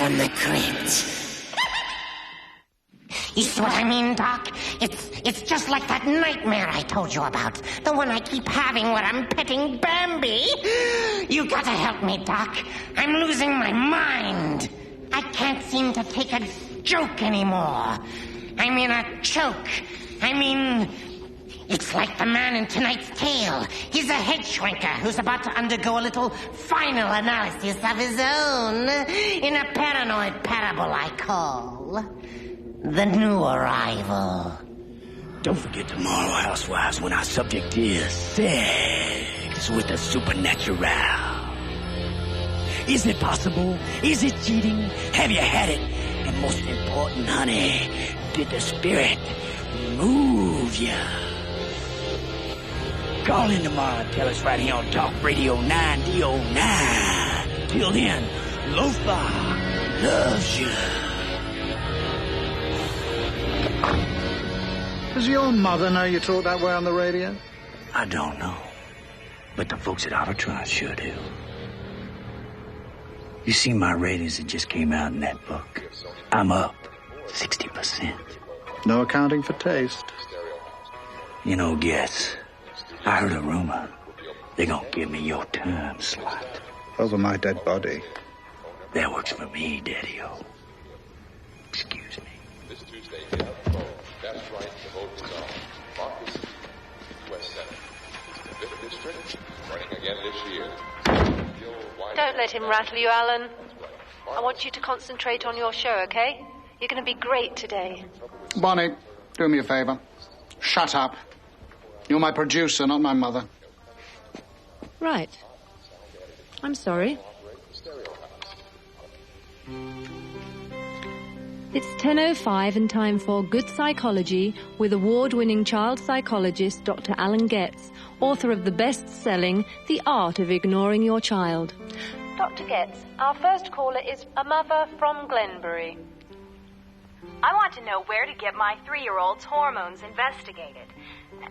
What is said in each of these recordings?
from the crypt. You see what I mean, Doc? It's just like that nightmare I told you about. The one I keep having when I'm petting Bambi. You gotta help me, Doc. I'm losing my mind. I can't seem to take a joke anymore. I mean a choke. I mean, it's like the man in tonight's tale. He's a head shrinker who's about to undergo a little final analysis of his own in a paranoid parable I call The New Arrival. Don't forget tomorrow, housewives, when our subject is sex with the supernatural. Is it possible? Is it cheating? Have you had it? And most important, honey, did the spirit move ya? Call in tomorrow and tell us right here on Talk Radio 9D09. Till then, Lothar loves you. Does your mother know you talk that way on the radio? I don't know, but the folks at Autotron sure do. You see my ratings that just came out in that book? I'm up 60%. No accounting for taste. You know, Getz, I heard a rumor. They're gonna give me your time slot. Over my dead body. That works for me, Daddy-o. Excuse me. This Tuesday, get out the vote. That's right, the vote is on. Marcus, U.S. Senate. The 5th District, running again this year. Don't let him rattle you, Alan. I want you to concentrate on your show, okay? You're going to be great today. Bonnie, do me a favor. Shut up. You're my producer, not my mother. Right. I'm sorry. It's 10:05 and time for Good Psychology with award-winning child psychologist Dr. Alan Getz, author of the best-selling The Art of Ignoring Your Child. Dr. Getz, our first caller is a mother from Glenbury. I want to know where to get my 3-year-old's hormones investigated.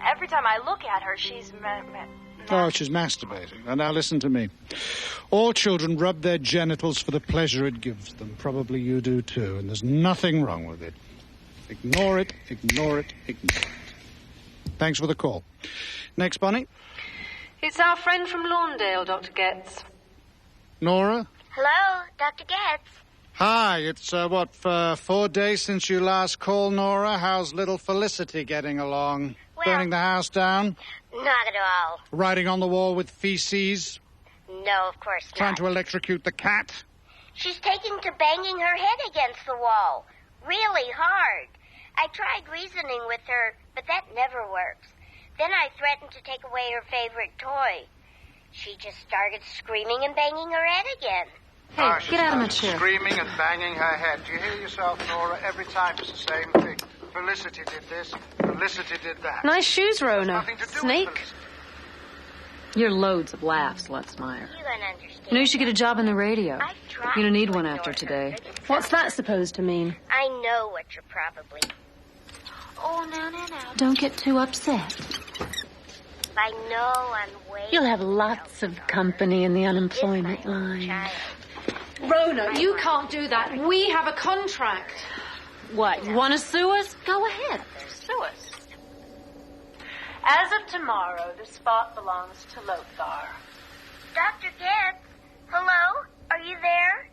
Every time I look at her, she's... Oh, she's masturbating. Now listen to me. All children rub their genitals for the pleasure it gives them. Probably you do too, and there's nothing wrong with it. Ignore it, ignore it, ignore it. Thanks for the call. Next, Bonnie. It's our friend from Lawndale, Dr. Getz. Nora? Hello, Dr. Getz. Hi, it's, 4 days since you last called, Nora? How's little Felicity getting along? Well, burning the house down? Not at all. Writing on the wall with feces? No, of course not. Trying to electrocute the cat? She's taking to banging her head against the wall. Really hard. I tried reasoning with her, but that never works. Then I threatened to take away her favorite toy. She just started screaming and banging her head again. Hey, get out of my chair. Screaming and banging her head. Do you hear yourself, Nora? Every time it's the same thing. Felicity did this. Felicity did that. Nice shoes, Rona. Nothing to do Snake. with Felicity. You're loads of laughs, Lutzmeyer. You don't understand. You know, you should get a job on the radio. I've tried. You don't need one to after ignore her, today. but it's What's that supposed to mean? I know what you're probably... Oh, no. Don't get too upset. I know I'm way... You'll have lots of company in the unemployment line. Child. Rona, you can't do that. We have a contract. What, you want to sue us? Go ahead. Sue us. As of tomorrow, the spot belongs to Lothar. Dr. Getz, hello? Are you there?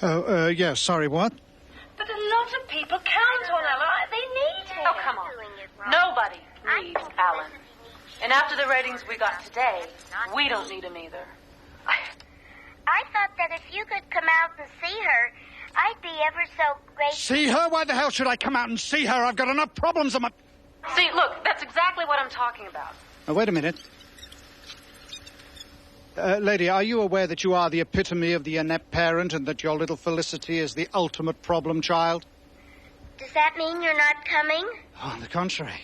Oh, yes, sorry, what? But a lot of people count on Alan. They need him. Oh, come on. Doing it wrong. Nobody I needs think Alan. Felicity needs And after the ratings we got today, we don't need him either. I thought that if you could come out and see her, I'd be ever so grateful. See her? Why the hell should I come out and see her? I've got enough problems on my... See, look, that's exactly what I'm talking about. Now, wait a minute. Lady, are you aware that you are the epitome of the inept parent and that your little Felicity is the ultimate problem child? Does that mean you're not coming? Oh, on the contrary.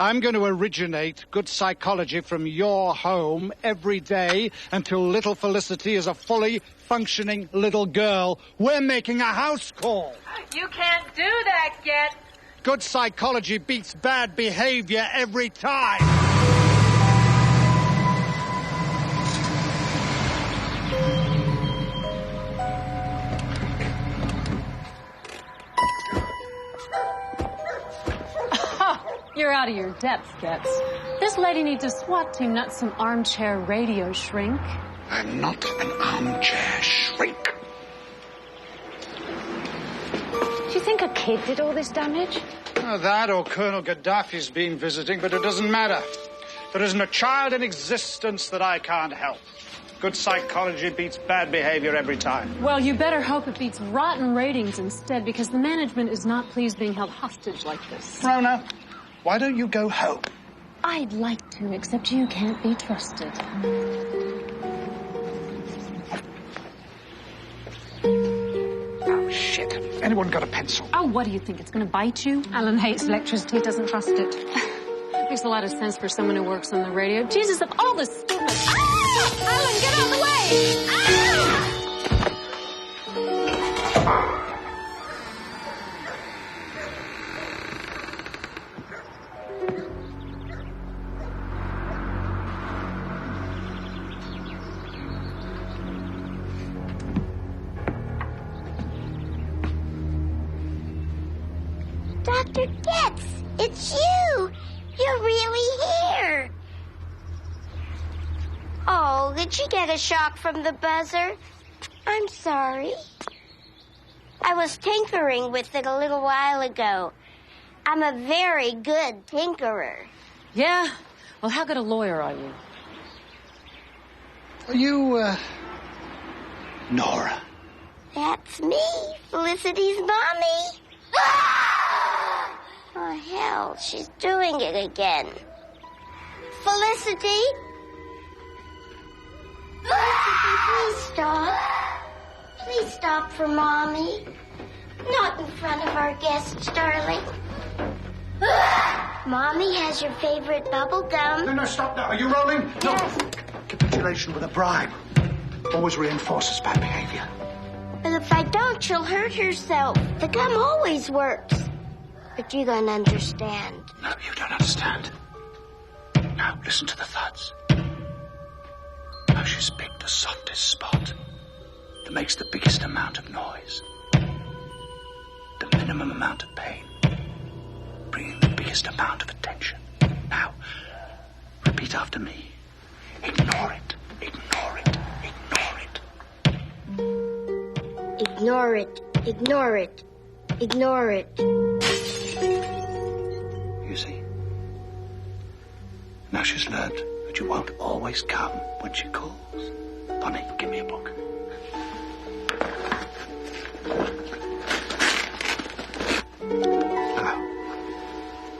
I'm going to originate good psychology from your home every day until little Felicity is a fully functioning little girl. We're making a house call. You can't do that yet. Good psychology beats bad behavior every time. out of your depth, Getz. This lady needs a SWAT team, not some armchair radio shrink. I'm not an armchair shrink. Do you think a kid did all this damage? That or Colonel Gaddafi's been visiting, but it doesn't matter. There isn't a child in existence that I can't help. Good psychology beats bad behavior every time. Well, you better hope it beats rotten ratings instead, because the management is not pleased being held hostage like this. Rona, why don't you go home? I'd like to, except you can't be trusted. Oh, shit. Anyone got a pencil? Oh, what do you think? It's going to bite you? Alan hates electricity, doesn't trust it. Makes a lot of sense for someone who works on the radio. Jesus, of all the stupid... Ah! Alan, get out of the way! Ah! Dr. Getz, it's you! You're really here! Oh, did she get a shock from the buzzer? I'm sorry. I was tinkering with it a little while ago. I'm a very good tinkerer. Yeah? Well, how good a lawyer are you? Are you, Nora? That's me, Felicity's mommy. Oh, hell, she's doing it again. Felicity? Felicity, please stop. Please stop for Mommy. Not in front of our guests, darling. Mommy has your favorite bubble gum. No, stop now. Are you rolling? Yes. No. Capitulation with a bribe always reinforces bad behavior. But if I don't, she'll hurt herself. The gum always works. But you don't understand. No, you don't understand. Now, listen to the thuds. Now she's picked the softest spot that makes the biggest amount of noise. The minimum amount of pain, bringing the biggest amount of attention. Now, repeat after me. Ignore it. Ignore it. Ignore it. Ignore it. Ignore it. Ignore it. You see? Now she's learned that you won't always come when she calls. Bonnie, give me a book. Now,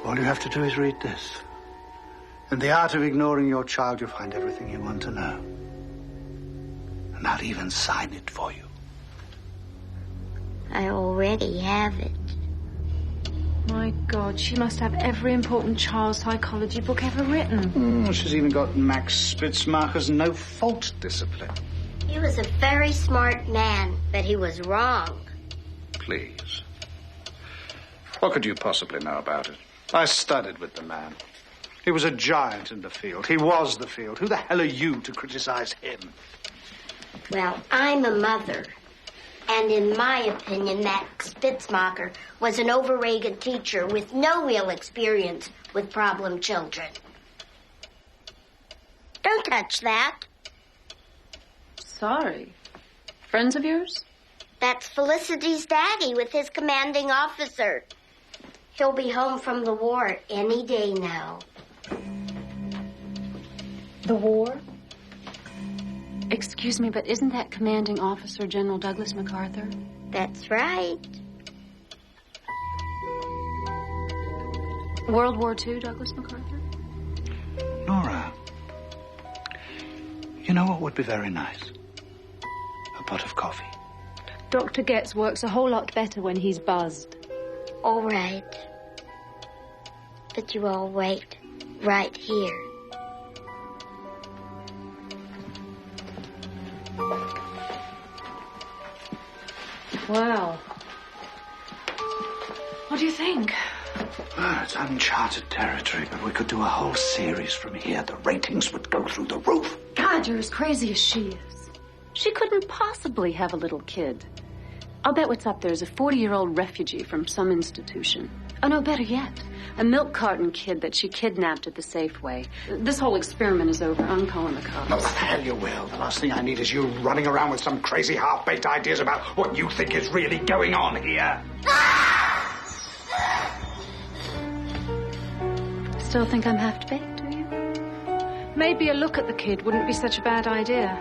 all you have to do is read this. In the art of ignoring your child, you'll find everything you want to know. And I'll even sign it for you. I already have it. My God, she must have every important child psychology book ever written. She's even got Max Spitzmacher's no-fault discipline. He was a very smart man, but he was wrong. Please. What could you possibly know about it? I studied with the man. He was a giant in the field. He was the field. Who the hell are you to criticize him? Well, I'm a mother. And in my opinion, Max Spitzmacher was an overrated teacher with no real experience with problem children. Don't touch that. Sorry. Friends of yours? That's Felicity's daddy with his commanding officer. He'll be home from the war any day now. The war? Excuse me, but isn't that commanding officer General Douglas MacArthur? That's right. World War II, Douglas MacArthur? Nora, you know what would be very nice? A pot of coffee. Dr. Getz works a whole lot better when he's buzzed. All right. But you all wait right here. Wow. What do you think? Oh, it's uncharted territory, but we could do a whole series from here. The ratings would go through the roof. God, you're as crazy as she is. She couldn't possibly have a little kid. I'll bet what's up there is a 40-year-old refugee from some institution. Oh, no, better yet. A milk carton kid that she kidnapped at the Safeway. This whole experiment is over. I'm calling the cops. No, the hell you will. The last thing I need is you running around with some crazy half-baked ideas about what you think is really going on here. Still think I'm half-baked, do you? Maybe a look at the kid wouldn't be such a bad idea.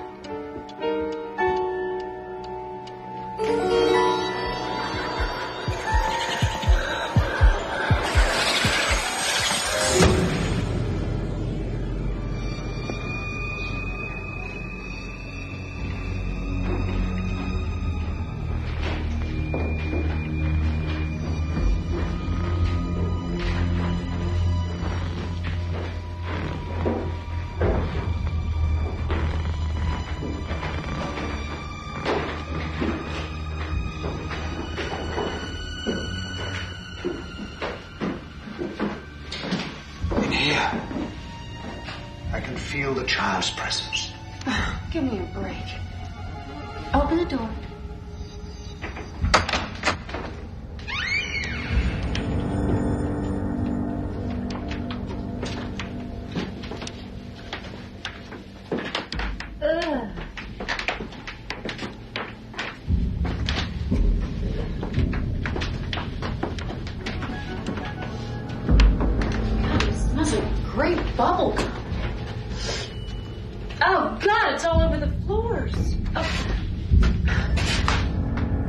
Feel the child's presence. Oh, give me a break. Open the door. God, it smells like great bubble gum. Oh, God, it's all over the floors. Oh.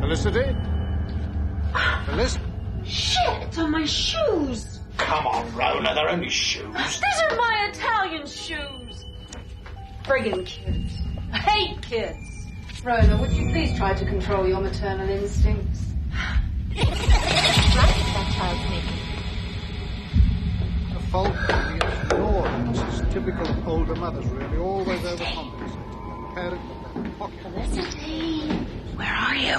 Felicity? Felicity? Shit, it's on my shoes. Come on, Rona, they're only shoes. These are my Italian shoes. Friggin' kids. I hate kids. Rona, would you please try to control your maternal instincts? That child's making. The fault can be ignored. This is typical of older mothers, really, always overcompensating. Parent in their pocket. Felicity, where are you?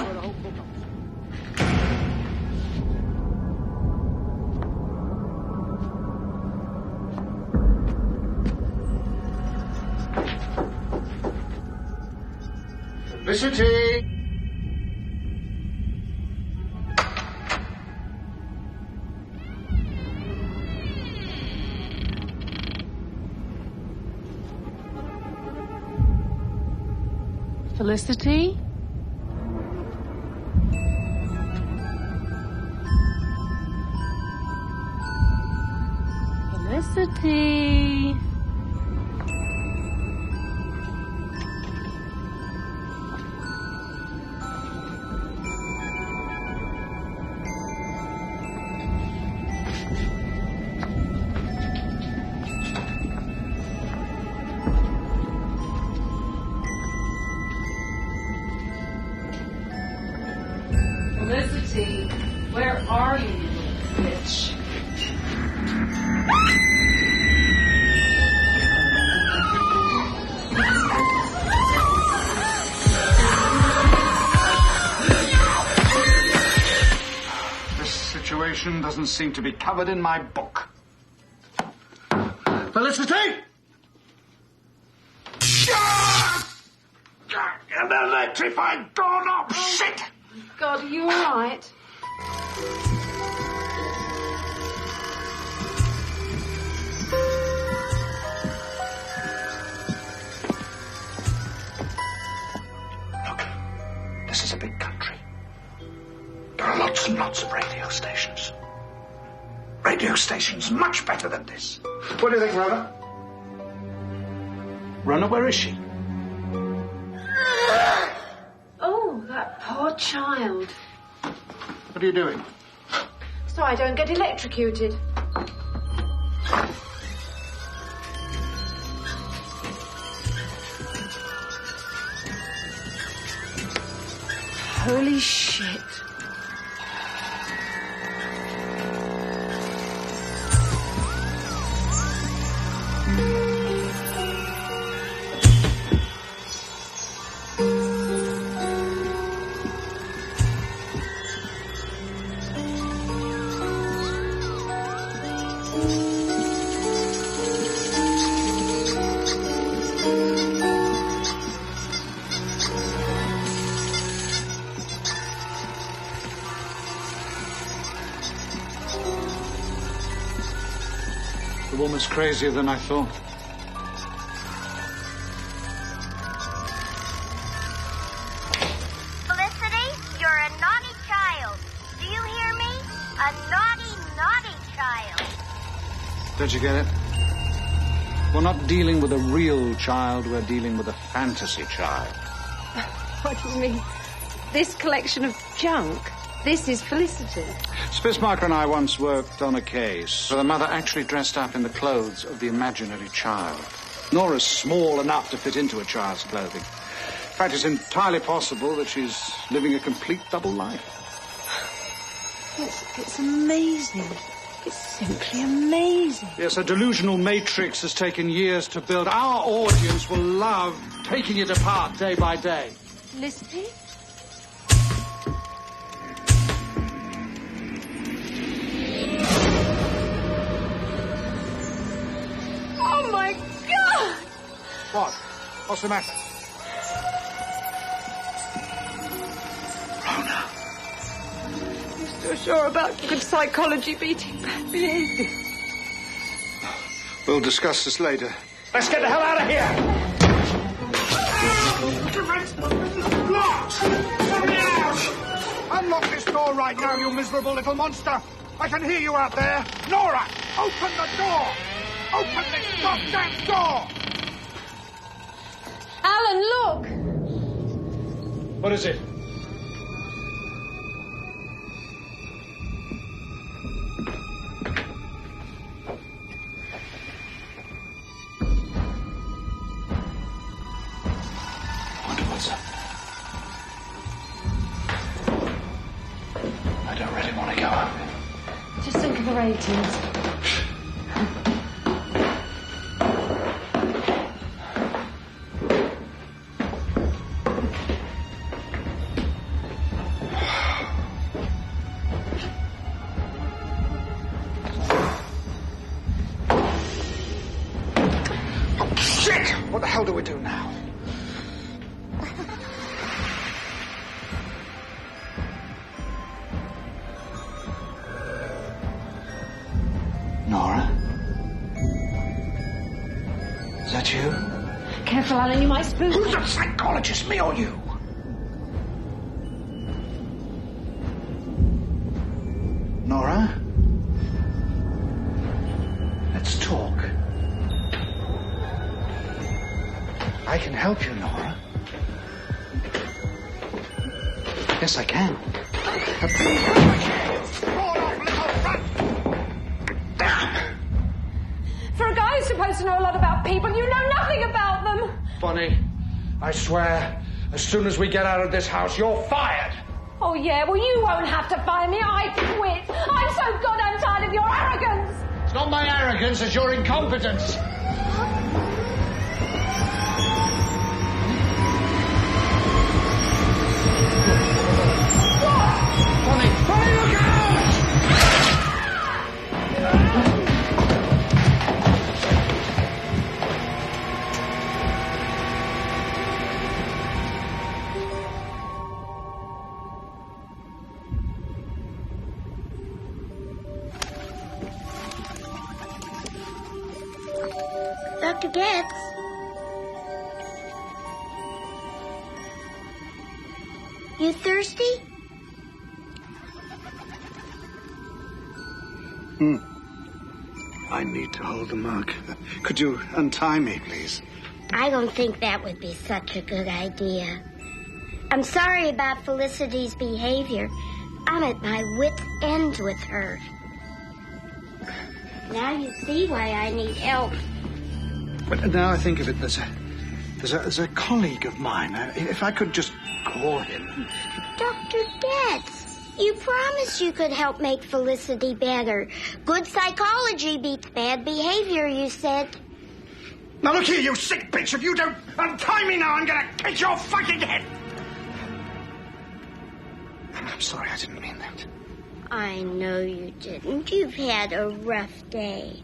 Felicity! Felicity? Felicity? Felicity, where are you, you little bitch? This situation doesn't seem to be covered in my book. Felicity! An electrified doorknob! Shit! God, are you all right? Look, this is a big country. There are lots and lots of radio stations. Radio stations much better than this. What do you think, Rona? Rona, where is she? Oh, that poor child. What are you doing? So I don't get electrocuted. Holy shit. woman's crazier than I thought. Felicity, you're a naughty child. Do you hear me? A naughty, naughty child. Don't you get it? We're not dealing with a real child, we're dealing with a fantasy child. What do you mean? This collection of junk? This is Felicity. Spitzmarker and I once worked on a case where the mother actually dressed up in the clothes of the imaginary child. Nora's small enough to fit into a child's clothing. In fact, it's entirely possible that she's living a complete double life. It's amazing. It's simply amazing. Yes, a delusional matrix has taken years to build. Our audience will love taking it apart day by day. Felicity? Oh, my God! What? What's the matter? Rona. You're still sure about good psychology beating bad behavior? We'll discuss this later. Let's get the hell out of here! Locked! Let me out! Unlock this door right now, you miserable little monster! I can hear you out there! Nora! Open the door! Open this goddamn door! Alan, look! What is it? I don't really want to go up. Just think of the ratings. Oh, shit! What the hell do we do now? Nora? Is that you? Careful, Alan, you might spook. Who's the psychologist, me or you? Nora? Let's talk. I can help you, Nora. Yes, I can. For a guy who's supposed to know a lot about people, you know nothing about them. Bonnie, I swear, as soon as we get out of this house, you're fired! Oh, yeah, well, you won't have to fire me. I quit. I'm so goddamn tired of your arrogance. It's not my arrogance, it's your incompetence. Bonnie, look out! Dr. Getz? You thirsty? I need to hold the mug. Could you untie me, please? I don't think that would be such a good idea. I'm sorry about Felicity's behavior. I'm at my wit's end with her. Now you see why I need help. But now I think of it, there's a colleague of mine. If I could just call him. Dr. Getz, you promised you could help make Felicity better. Good psychology beats bad behavior, you said. Now look here, you sick bitch. If you don't untie me now, I'm gonna kick your fucking head. I'm sorry, I didn't mean that. I know you didn't. You've had a rough day.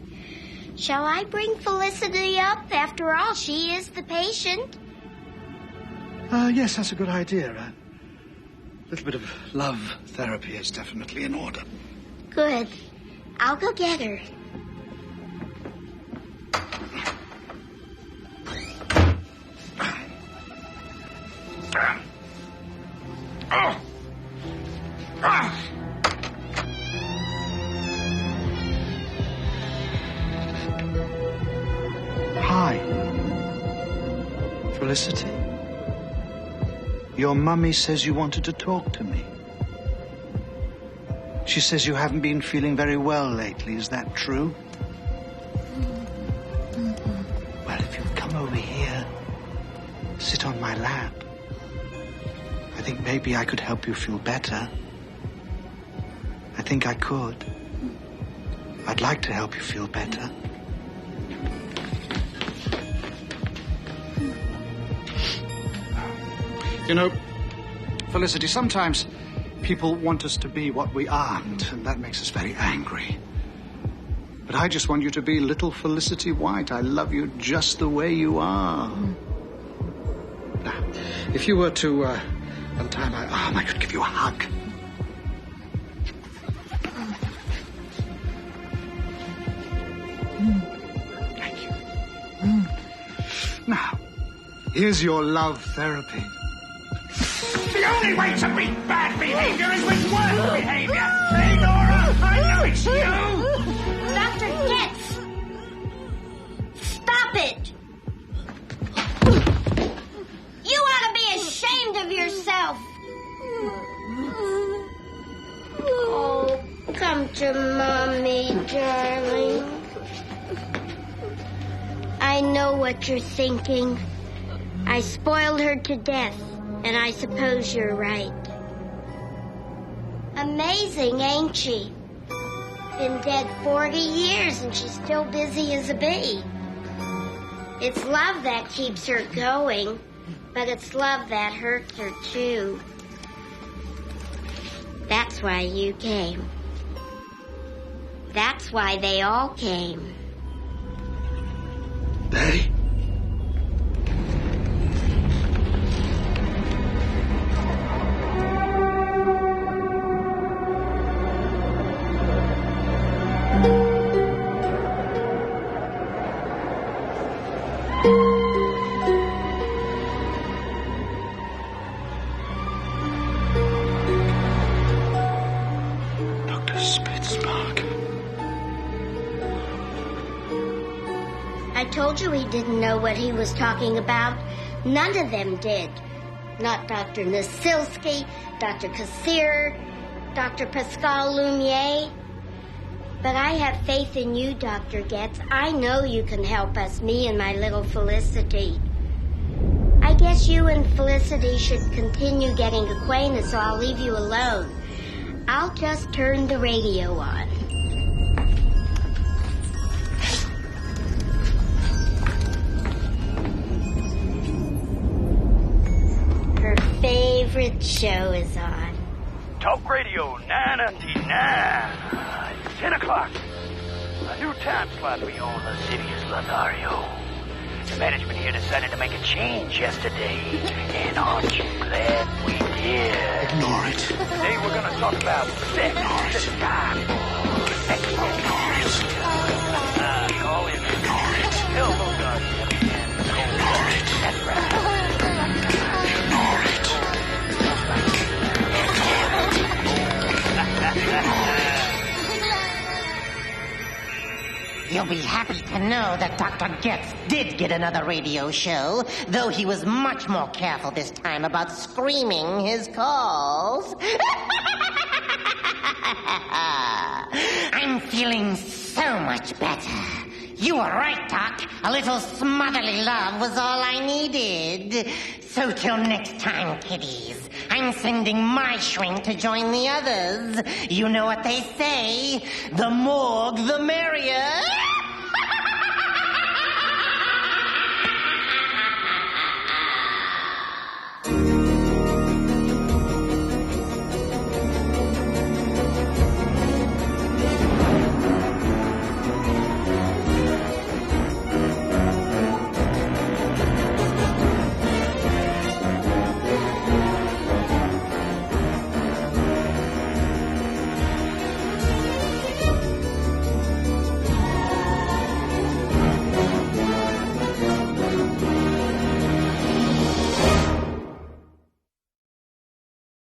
Shall I bring Felicity up? After all, she is the patient. Yes, that's a good idea. A little bit of love therapy is definitely in order. Good. I'll go get her. Doctor! Oh! Ah! Hi. Felicity? Your mummy says you wanted to talk to me. She says you haven't been feeling very well lately. Is that true? Well, if you'd come over here, sit on my lap, I think maybe I could help you feel better. I think I could. I'd like to help you feel better. You know, Felicity, sometimes people want us to be what we aren't, and that makes us very angry. But I just want you to be little Felicity White. I love you just the way you are. Now, if you were to untie my arm, I could give you a hug. Thank you. Now, here's your love therapy. The only way to beat bad behavior is with worse behavior. Hey, Nora, I know it's you. Dr. Getz! Stop it! You ought to be ashamed of yourself. Oh, come to Mommy, darling. I know what you're thinking. I spoiled her to death. And I suppose you're right. Amazing, ain't she? Been dead 40 years and she's still busy as a bee. It's love that keeps her going, but it's love that hurts her too. That's why you came. That's why they all came. They? I told you he didn't know what he was talking about. None of them did. Not Dr. Nasilski, Dr. Kassir, Dr. Pascal Lumiere. But I have faith in you, Dr. Getz. I know you can help us, me and my little Felicity. I guess you and Felicity should continue getting acquainted, so I'll leave you alone. I'll just turn the radio on. Her favorite show is on. Talk Radio 9 until 9. 10 o'clock. A new time slot for you on Lascivious Lothario. The management here decided to make a change yesterday. And aren't you glad we did? Ignore it. Today we're going to talk about sex. Ignore it. Sex. Ignore it. Call in. Ignore it. Tell those guys Ignore it. That's right. Ignore it. You'll be happy to know that Dr. Getz did get another radio show, though he was much more careful this time about screaming his calls. I'm feeling so much better. You were right, Doc. A little smotherly love was all I needed. So till next time, kiddies, I'm sending my shrink to join the others. You know what they say, the morgue the merrier.